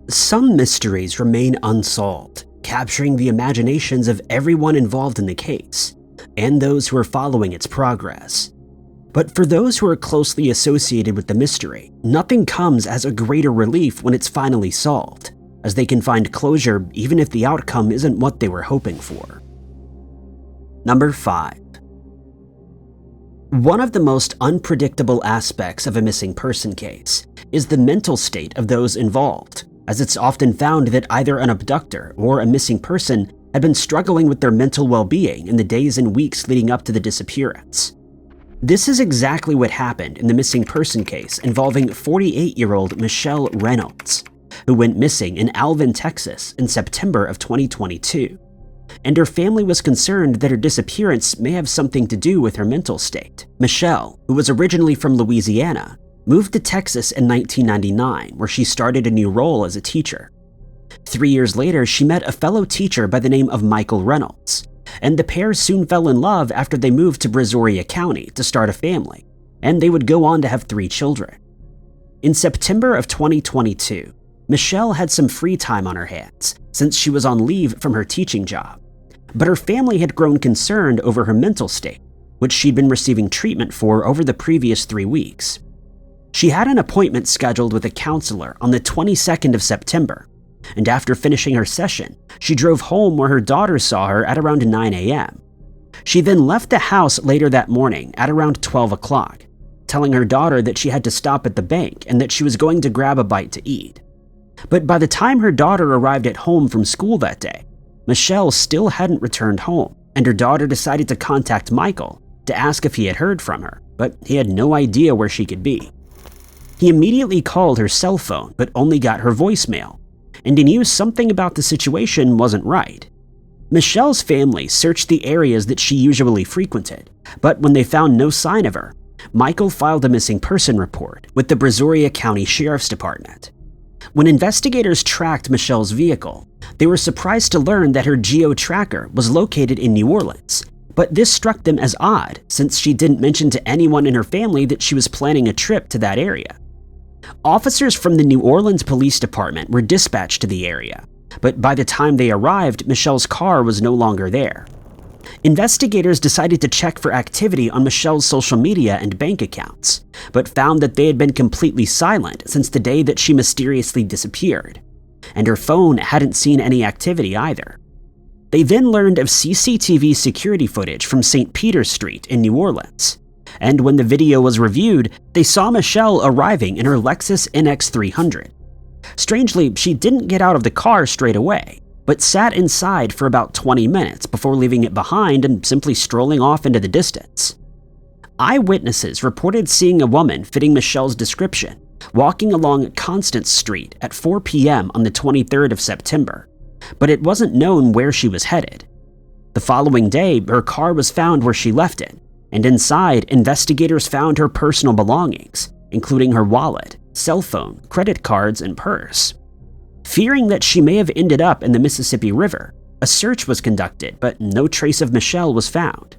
Some mysteries remain unsolved, capturing the imaginations of everyone involved in the case, and those who are following its progress. But for those who are closely associated with the mystery, nothing comes as a greater relief when it's finally solved, as they can find closure even if the outcome isn't what they were hoping for. Number 5. One of the most unpredictable aspects of a missing person case is the mental state of those involved, as it's often found that either an abductor or a missing person had been struggling with their mental well-being in the days and weeks leading up to the disappearance. This is exactly what happened in the missing person case involving 48-year-old Michelle Reynolds, who went missing in Alvin, Texas in September of 2022. And her family was concerned that her disappearance may have something to do with her mental state. Michelle, who was originally from Louisiana, moved to Texas in 1999, where she started a new role as a teacher. 3 years later, she met a fellow teacher by the name of Michael Reynolds, and the pair soon fell in love after they moved to Brazoria County to start a family, and they would go on to have 3 children. In September of 2022, Michelle had some free time on her hands since she was on leave from her teaching job, but her family had grown concerned over her mental state, which she'd been receiving treatment for over the previous 3 weeks. She had an appointment scheduled with a counselor on the 22nd of September, and after finishing her session, she drove home where her daughter saw her at around 9 a.m. She then left the house later that morning at around 12 o'clock, telling her daughter that she had to stop at the bank and that she was going to grab a bite to eat. But by the time her daughter arrived at home from school that day, Michelle still hadn't returned home, and her daughter decided to contact Michael to ask if he had heard from her, but he had no idea where she could be. He immediately called her cell phone, but only got her voicemail, and he knew something about the situation wasn't right. Michelle's family searched the areas that she usually frequented, but when they found no sign of her, Michael filed a missing person report with the Brazoria County Sheriff's Department. When investigators tracked Michelle's vehicle, they were surprised to learn that her geo-tracker was located in New Orleans, but this struck them as odd since she didn't mention to anyone in her family that she was planning a trip to that area. Officers from the New Orleans Police Department were dispatched to the area, but by the time they arrived, Michelle's car was no longer there. Investigators decided to check for activity on Michelle's social media and bank accounts, but found that they had been completely silent since the day that she mysteriously disappeared, and her phone hadn't seen any activity either. They then learned of CCTV security footage from St. Peter's Street in New Orleans, and when the video was reviewed, they saw Michelle arriving in her Lexus NX 300. Strangely, she didn't get out of the car straight away, but sat inside for about 20 minutes before leaving it behind and simply strolling off into the distance. Eyewitnesses reported seeing a woman fitting Michelle's description walking along Constance Street at 4 p.m. on the 23rd of September, but it wasn't known where she was headed. The following day, her car was found where she left it, and inside, investigators found her personal belongings, including her wallet, cell phone, credit cards, and purse. Fearing that she may have ended up in the Mississippi River, a search was conducted, but no trace of Michelle was found.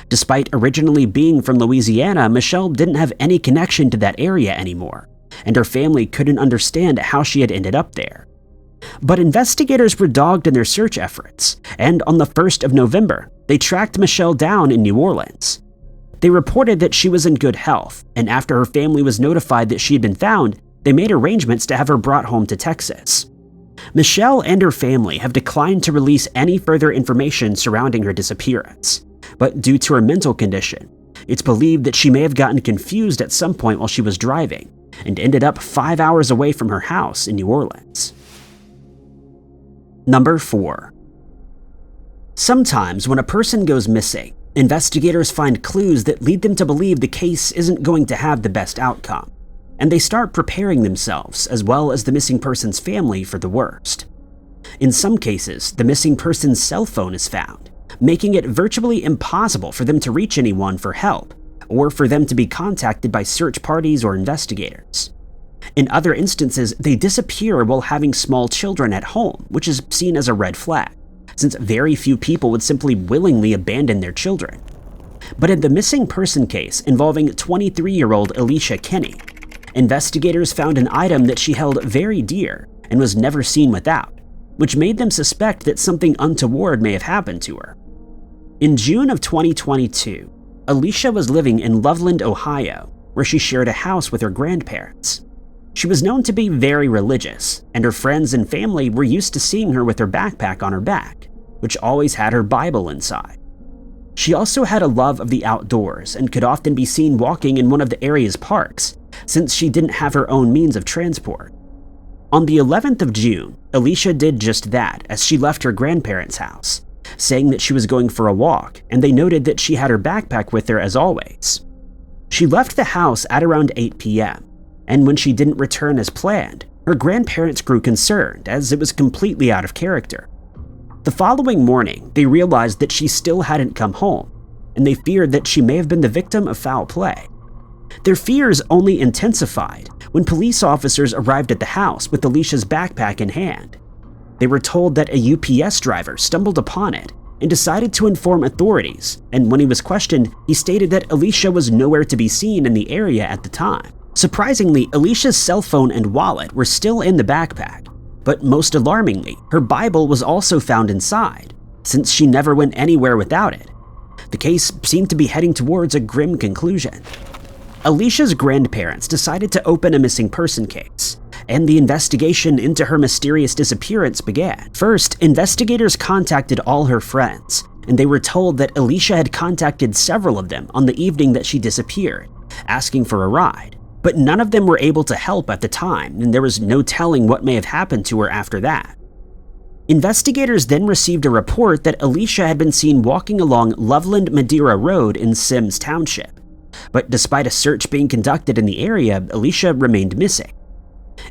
Despite originally being from Louisiana, Michelle didn't have any connection to that area anymore, and her family couldn't understand how she had ended up there. But investigators were dogged in their search efforts, and on the 1st of November, they tracked Michelle down in New Orleans. They reported that she was in good health, and after her family was notified that she had been found, they made arrangements to have her brought home to Texas. Michelle and her family have declined to release any further information surrounding her disappearance, but due to her mental condition, it's believed that she may have gotten confused at some point while she was driving and ended up 5 hours away from her house in New Orleans. Number 4. Sometimes when a person goes missing, investigators find clues that lead them to believe the case isn't going to have the best outcome, and they start preparing themselves as well as the missing person's family for the worst. In some cases, the missing person's cell phone is found, making it virtually impossible for them to reach anyone for help or for them to be contacted by search parties or investigators. In other instances, they disappear while having small children at home, which is seen as a red flag, since very few people would simply willingly abandon their children. But in the missing person case involving 23-year-old Alicia Kenny, investigators found an item that she held very dear and was never seen without, which made them suspect that something untoward may have happened to her. In June of 2022, Alicia was living in Loveland, Ohio, where she shared a house with her grandparents. She was known to be very religious, and her friends and family were used to seeing her with her backpack on her back, which always had her Bible inside. She also had a love of the outdoors and could often be seen walking in one of the area's parks, since she didn't have her own means of transport. On the 11th of June, Alicia did just that as she left her grandparents' house, saying that she was going for a walk, and they noted that she had her backpack with her as always. She left the house at around 8 p.m., and when she didn't return as planned, her grandparents grew concerned as it was completely out of character. The following morning, they realized that she still hadn't come home, and they feared that she may have been the victim of foul play. Their fears only intensified when police officers arrived at the house with Alicia's backpack in hand. They were told that a UPS driver stumbled upon it and decided to inform authorities, and when he was questioned, he stated that Alicia was nowhere to be seen in the area at the time. Surprisingly, Alicia's cell phone and wallet were still in the backpack, but most alarmingly, her Bible was also found inside, since she never went anywhere without it. The case seemed to be heading towards a grim conclusion. Alicia's grandparents decided to open a missing person case, and the investigation into her mysterious disappearance began. First, investigators contacted all her friends, and they were told that Alicia had contacted several of them on the evening that she disappeared, asking for a ride. But none of them were able to help at the time, and there was no telling what may have happened to her after that. Investigators then received a report that Alicia had been seen walking along Loveland Madeira Road in Sims Township. But despite a search being conducted in the area, Alicia remained missing.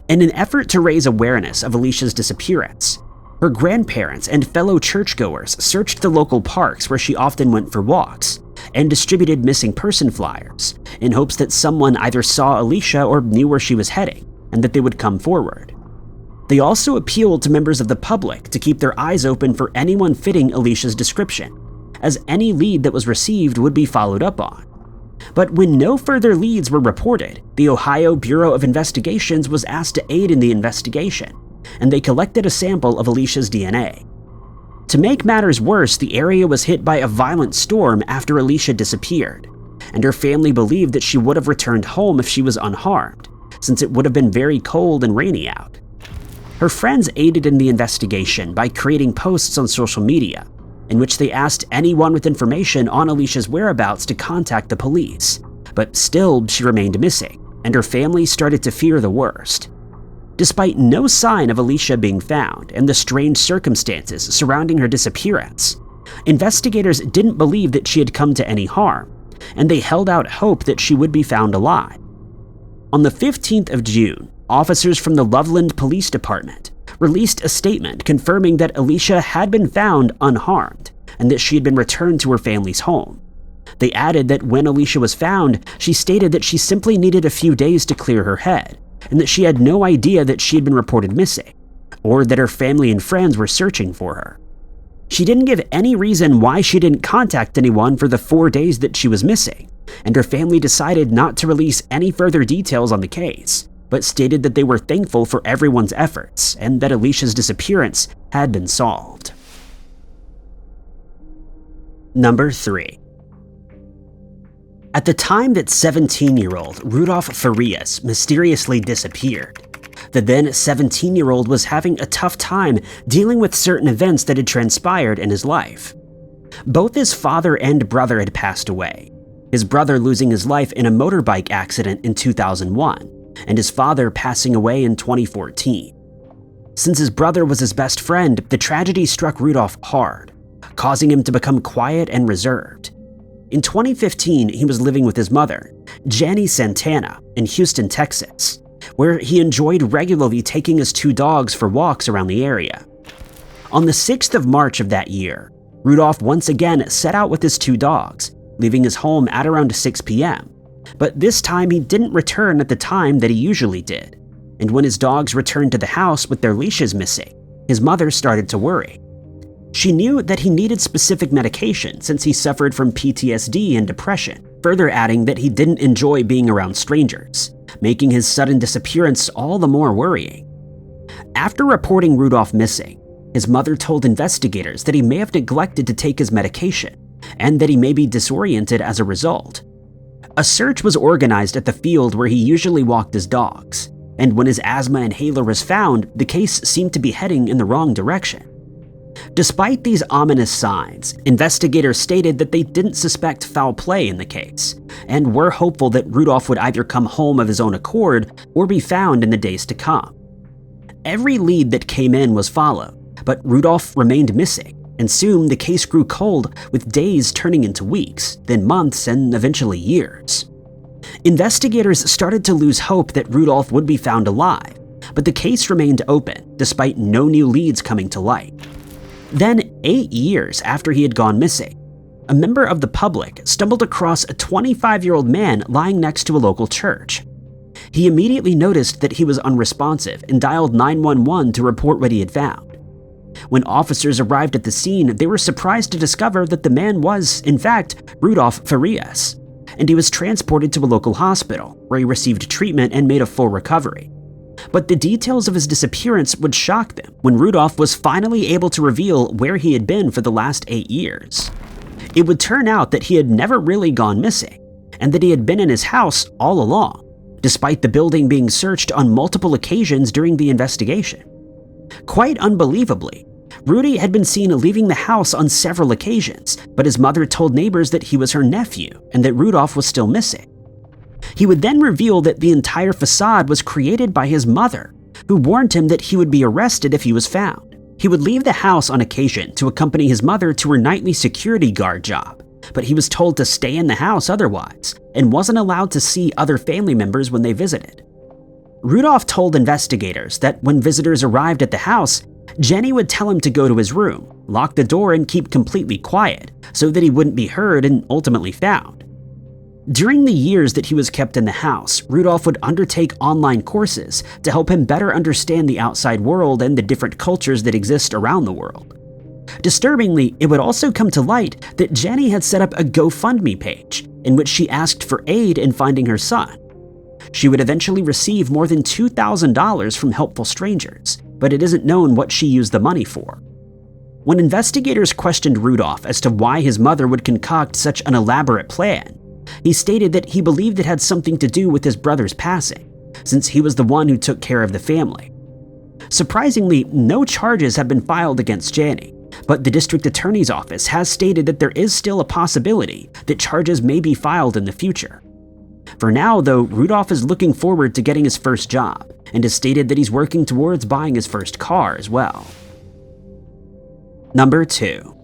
In an effort to raise awareness of Alicia's disappearance, her grandparents and fellow churchgoers searched the local parks where she often went for walks, and distributed missing person flyers in hopes that someone either saw Alicia or knew where she was heading, and that they would come forward. They also appealed to members of the public to keep their eyes open for anyone fitting Alicia's description, as any lead that was received would be followed up on. But when no further leads were reported, the Ohio Bureau of Investigations was asked to aid in the investigation, and they collected a sample of Alicia's DNA. To make matters worse, the area was hit by a violent storm after Alicia disappeared, and her family believed that she would have returned home if she was unharmed, since it would have been very cold and rainy out. Her friends aided in the investigation by creating posts on social media, in which they asked anyone with information on Alicia's whereabouts to contact the police, but still she remained missing, and her family started to fear the worst. Despite no sign of Alicia being found and the strange circumstances surrounding her disappearance, investigators didn't believe that she had come to any harm, and they held out hope that she would be found alive. On the 15th of June, officers from the Loveland Police Department released a statement confirming that Alicia had been found unharmed and that she had been returned to her family's home. They added that when Alicia was found, she stated that she simply needed a few days to clear her head, and that she had no idea that she had been reported missing, or that her family and friends were searching for her. She didn't give any reason why she didn't contact anyone for the 4 days that she was missing, and her family decided not to release any further details on the case, but stated that they were thankful for everyone's efforts and that Alicia's disappearance had been solved. Number 3. At the time that 17-year-old Rudolf Flores mysteriously disappeared, the then 17-year-old was having a tough time dealing with certain events that had transpired in his life. Both his father and brother had passed away, his brother losing his life in a motorbike accident in 2001, and his father passing away in 2014. Since his brother was his best friend, the tragedy struck Rudolf hard, causing him to become quiet and reserved. In 2015, he was living with his mother, Jenny Santana, in Houston, Texas, where he enjoyed regularly taking his 2 dogs for walks around the area. On the 6th of March of that year, Rudolf once again set out with his 2 dogs, leaving his home at around 6 p.m. But this time he didn't return at the time that he usually did, and when his dogs returned to the house with their leashes missing, his mother started to worry. She knew that he needed specific medication since he suffered from PTSD and depression, further adding that he didn't enjoy being around strangers, making his sudden disappearance all the more worrying. After reporting Rudolf missing, his mother told investigators that he may have neglected to take his medication and that he may be disoriented as a result. A search was organized at the field where he usually walked his dogs, and when his asthma inhaler was found, the case seemed to be heading in the wrong direction. Despite these ominous signs, investigators stated that they didn't suspect foul play in the case, and were hopeful that Rudolf would either come home of his own accord or be found in the days to come. Every lead that came in was followed, but Rudolf remained missing, and soon the case grew cold, with days turning into weeks, then months, and eventually years. Investigators started to lose hope that Rudolf would be found alive, but the case remained open despite no new leads coming to light. Then, 8 years after he had gone missing, a member of the public stumbled across a 25-year-old man lying next to a local church. He immediately noticed that he was unresponsive and dialed 911 to report what he had found. When officers arrived at the scene, they were surprised to discover that the man was, in fact, Rudolf Flores, and he was transported to a local hospital where he received treatment and made a full recovery. But the details of his disappearance would shock them when Rudolf was finally able to reveal where he had been for the last 8 years. It would turn out that he had never really gone missing, and that he had been in his house all along, despite the building being searched on multiple occasions during the investigation. Quite unbelievably, Rudy had been seen leaving the house on several occasions, but his mother told neighbors that he was her nephew and that Rudolf was still missing. He would then reveal that the entire facade was created by his mother, who warned him that he would be arrested if he was found. He would leave the house on occasion to accompany his mother to her nightly security guard job, but he was told to stay in the house otherwise and wasn't allowed to see other family members when they visited. Rudolf told investigators that when visitors arrived at the house, Jenny would tell him to go to his room, lock the door, and keep completely quiet so that he wouldn't be heard and ultimately found. During the years that he was kept in the house, Rudolf would undertake online courses to help him better understand the outside world and the different cultures that exist around the world. Disturbingly, it would also come to light that Jenny had set up a GoFundMe page in which she asked for aid in finding her son. She would eventually receive more than $2,000 from helpful strangers, but it isn't known what she used the money for. When investigators questioned Rudolf as to why his mother would concoct such an elaborate plan, he stated that he believed it had something to do with his brother's passing, since he was the one who took care of the family. Surprisingly, no charges have been filed against Jenny, but the district attorney's office has stated that there is still a possibility that charges may be filed in the future. For now, though, Rudolf is looking forward to getting his first job and has stated that he's working towards buying his first car as well. Number 2.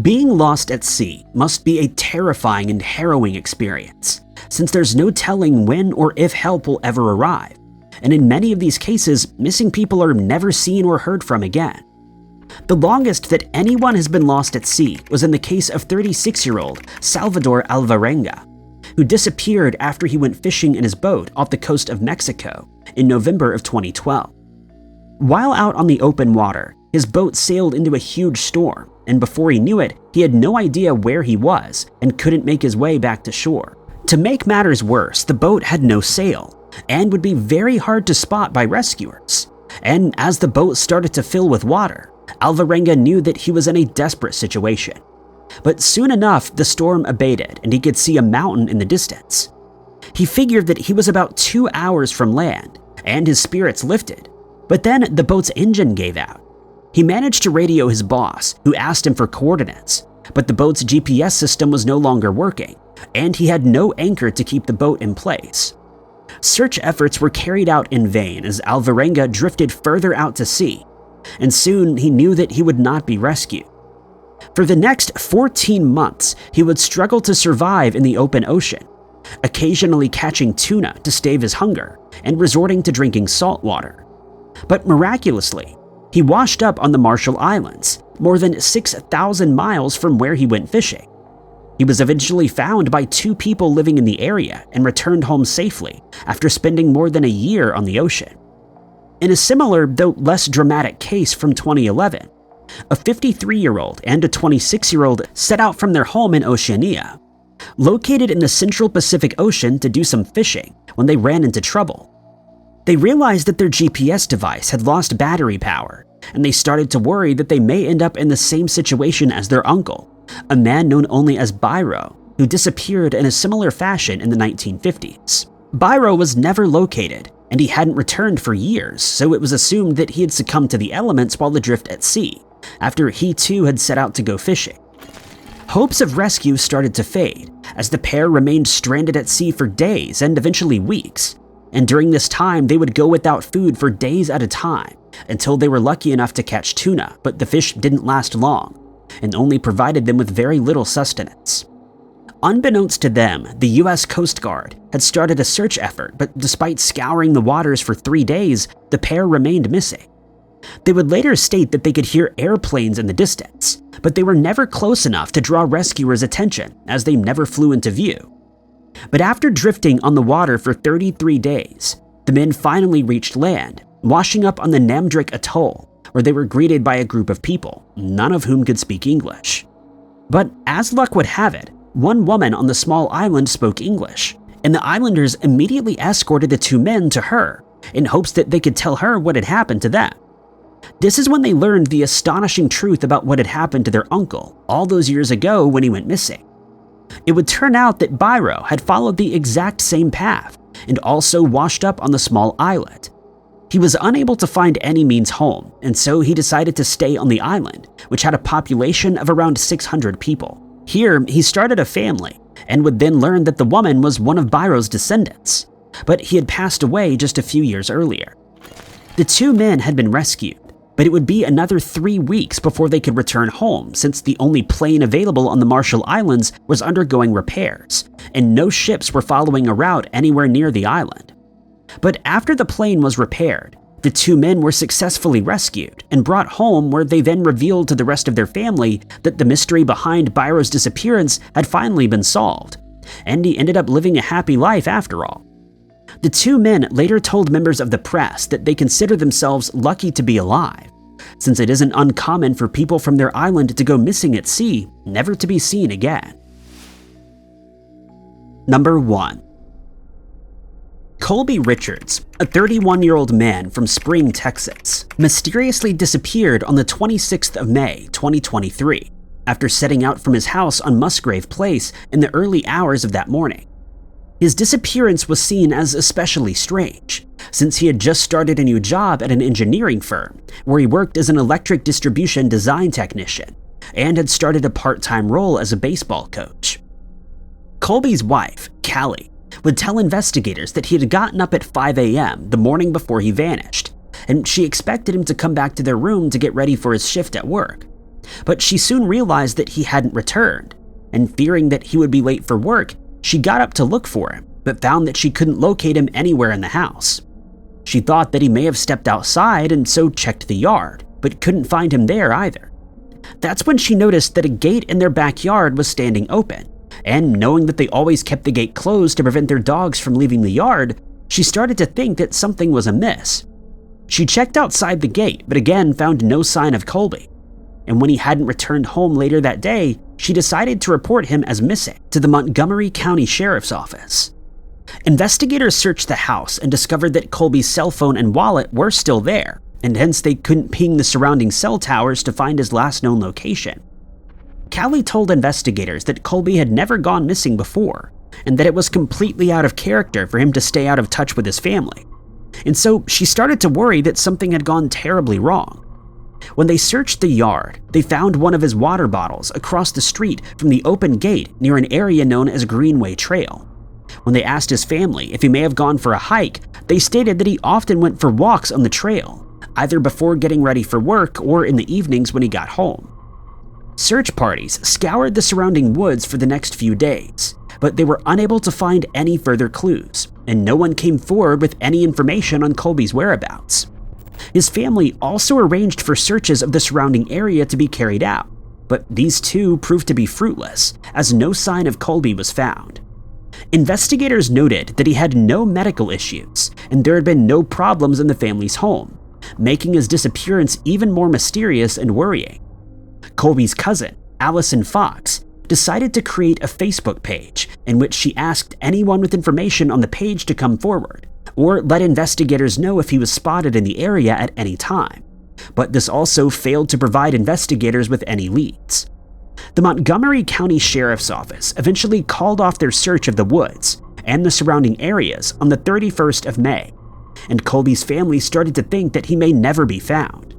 Being lost at sea must be a terrifying and harrowing experience, since there's no telling when or if help will ever arrive, and in many of these cases, missing people are never seen or heard from again. The longest that anyone has been lost at sea was in the case of 36-year-old Salvador Alvarenga, who disappeared after he went fishing in his boat off the coast of Mexico in November of 2012. While out on the open water, his boat sailed into a huge storm, and before he knew it, he had no idea where he was and couldn't make his way back to shore. To make matters worse, the boat had no sail and would be very hard to spot by rescuers. And as the boat started to fill with water, Alvarenga knew that he was in a desperate situation. But soon enough, the storm abated and he could see a mountain in the distance. He figured that he was about 2 hours from land, and his spirits lifted. But then the boat's engine gave out. He managed to radio his boss, who asked him for coordinates, but the boat's GPS system was no longer working, and he had no anchor to keep the boat in place. Search efforts were carried out in vain as Alvarenga drifted further out to sea, and soon he knew that he would not be rescued. For the next 14 months, he would struggle to survive in the open ocean, occasionally catching tuna to stave his hunger and resorting to drinking salt water. But miraculously, he washed up on the Marshall Islands, more than 6,000 miles from where he went fishing. He was eventually found by 2 people living in the area and returned home safely after spending more than a year on the ocean. In a similar, though less dramatic case from 2011, a 53-year-old and a 26-year-old set out from their home in Oceania, located in the Central Pacific Ocean, to do some fishing when they ran into trouble. They realized that their GPS device had lost battery power, and they started to worry that they may end up in the same situation as their uncle, a man known only as Biro, who disappeared in a similar fashion in the 1950s. Biro was never located, and he hadn't returned for years, so it was assumed that he had succumbed to the elements while adrift at sea, after he too had set out to go fishing. Hopes of rescue started to fade, as the pair remained stranded at sea for days and eventually weeks, and during this time they would go without food for days at a time, until they were lucky enough to catch tuna, but the fish didn't last long, and only provided them with very little sustenance. Unbeknownst to them, the US Coast Guard had started a search effort, but despite scouring the waters for 3 days, the pair remained missing. They would later state that they could hear airplanes in the distance, but they were never close enough to draw rescuers' attention, as they never flew into view. But after drifting on the water for 33 days, the men finally reached land, washing up on the Namdrik Atoll, where they were greeted by a group of people, none of whom could speak English. But as luck would have it, one woman on the small island spoke English, and the islanders immediately escorted the 2 men to her, in hopes that they could tell her what had happened to them. This is when they learned the astonishing truth about what had happened to their uncle all those years ago when he went missing. It would turn out that Biro had followed the exact same path and also washed up on the small islet. He was unable to find any means home, and so he decided to stay on the island, which had a population of around 600 people. Here, he started a family, and would then learn that the woman was one of Biro's descendants, but he had passed away just a few years earlier. The 2 men had been rescued, but it would be another 3 weeks before they could return home, since the only plane available on the Marshall Islands was undergoing repairs, and no ships were following a route anywhere near the island. But after the plane was repaired, the 2 men were successfully rescued and brought home, where they then revealed to the rest of their family that the mystery behind Biro's disappearance had finally been solved, and he ended up living a happy life after all. The 2 men later told members of the press that they consider themselves lucky to be alive, since it isn't uncommon for people from their island to go missing at sea, never to be seen again. Number 1. Colby Richards, a 31-year-old man from Spring, Texas, mysteriously disappeared on the 26th of May, 2023, after setting out from his house on Musgrave Place in the early hours of that morning. His disappearance was seen as especially strange, since he had just started a new job at an engineering firm, where he worked as an electric distribution design technician, and had started a part-time role as a baseball coach. Colby's wife, Callie, would tell investigators that he had gotten up at 5 a.m. the morning before he vanished, and she expected him to come back to their room to get ready for his shift at work. But she soon realized that he hadn't returned, and fearing that he would be late for work, she got up to look for him, but found that she couldn't locate him anywhere in the house. She thought that he may have stepped outside and so checked the yard, but couldn't find him there either. That's when she noticed that a gate in their backyard was standing open, and knowing that they always kept the gate closed to prevent their dogs from leaving the yard, she started to think that something was amiss. She checked outside the gate, but again found no sign of Colby. And when he hadn't returned home later that day, she decided to report him as missing to the Montgomery County Sheriff's Office. Investigators searched the house and discovered that Colby's cell phone and wallet were still there, and hence they couldn't ping the surrounding cell towers to find his last known location. Callie told investigators that Colby had never gone missing before, and that it was completely out of character for him to stay out of touch with his family. And so she started to worry that something had gone terribly wrong. When they searched the yard, they found one of his water bottles across the street from the open gate near an area known as Greenway Trail. When they asked his family if he may have gone for a hike, they stated that he often went for walks on the trail, either before getting ready for work or in the evenings when he got home. Search parties scoured the surrounding woods for the next few days, but they were unable to find any further clues, and no one came forward with any information on Colby's whereabouts. His family also arranged for searches of the surrounding area to be carried out, but these too proved to be fruitless, as no sign of Colby was found. Investigators noted that he had no medical issues, and there had been no problems in the family's home, making his disappearance even more mysterious and worrying. Colby's cousin, Allison Fox, decided to create a Facebook page in which she asked anyone with information on the page to come forward, or let investigators know if he was spotted in the area at any time, but this also failed to provide investigators with any leads. The Montgomery County Sheriff's Office eventually called off their search of the woods and the surrounding areas on the 31st of May, and Colby's family started to think that he may never be found.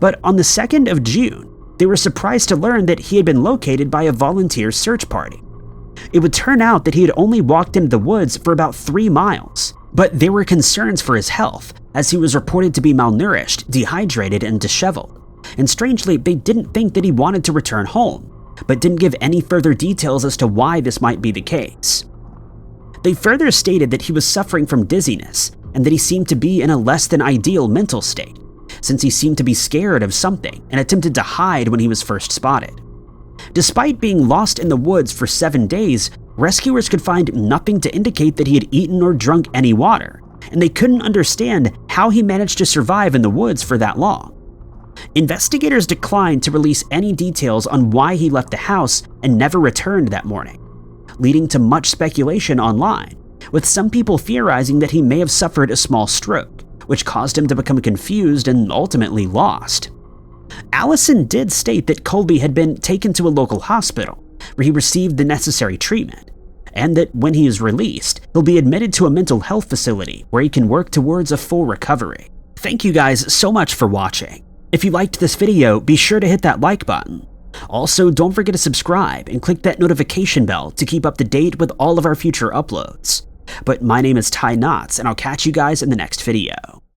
But on the 2nd of June, they were surprised to learn that he had been located by a volunteer search party. It would turn out that he had only walked into the woods for about 3 miles, but there were concerns for his health as he was reported to be malnourished, dehydrated, and disheveled. And strangely, they didn't think that he wanted to return home, but didn't give any further details as to why this might be the case. They further stated that he was suffering from dizziness and that he seemed to be in a less than ideal mental state, since he seemed to be scared of something and attempted to hide when he was first spotted. Despite being lost in the woods for 7 days, rescuers could find nothing to indicate that he had eaten or drunk any water, and they couldn't understand how he managed to survive in the woods for that long. Investigators declined to release any details on why he left the house and never returned that morning, leading to much speculation online, with some people theorizing that he may have suffered a small stroke, which caused him to become confused and ultimately lost. Allison did state that Colby had been taken to a local hospital where he received the necessary treatment, and that when he is released, he'll be admitted to a mental health facility where he can work towards a full recovery. Thank you guys so much for watching. If you liked this video, be sure to hit that like button. Also, don't forget to subscribe and click that notification bell to keep up to date with all of our future uploads. But my name is Ty Knotts, and I'll catch you guys in the next video.